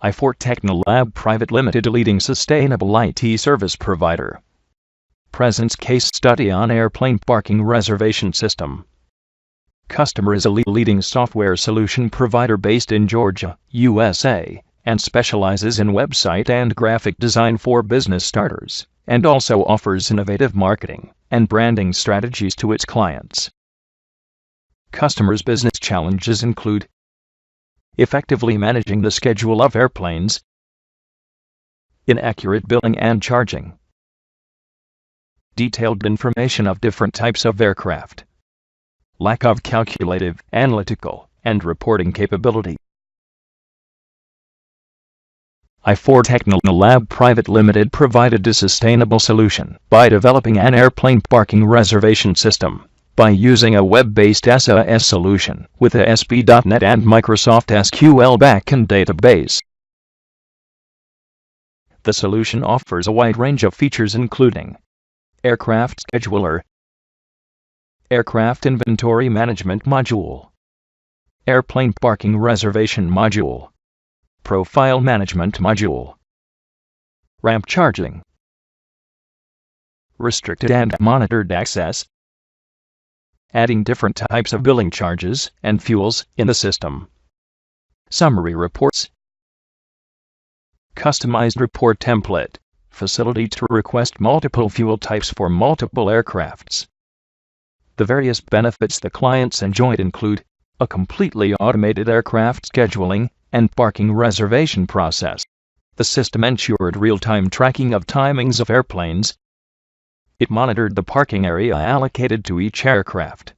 iFour Technolab Pvt Ltd, a leading sustainable IT service provider. Presents case study on airplane parking reservation system. Customer is a leading software solution provider based in Georgia, USA, and specializes in website and graphic design for business starters, and also offers innovative marketing and branding strategies to its clients. Customers' business challenges include effectively managing the schedule of airplanes, inaccurate billing and charging, detailed information of different types of aircraft, lack of calculative, analytical, and reporting capability. iFour Technolab Pvt Ltd provided a sustainable solution by developing an airplane parking reservation system by using a web-based SaaS solution with a ASP.NET and Microsoft SQL backend database. The solution offers a wide range of features including Aircraft Scheduler, Aircraft Inventory Management Module, Airplane Parking Reservation Module, Profile Management Module, Ramp Charging, Restricted and Monitored Access, adding different types of billing charges and fuels in the system, summary reports, customized report template, facility to request multiple fuel types for multiple aircrafts. The various benefits the clients enjoyed include a completely automated aircraft scheduling and parking reservation process. The system ensured real-time tracking of timings of airplanes. It monitored the parking area allocated to each aircraft.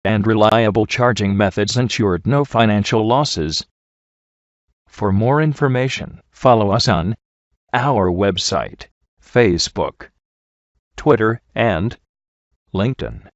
And reliable charging methods ensured no financial losses. For more information, follow us on our website, Facebook, Twitter, and LinkedIn.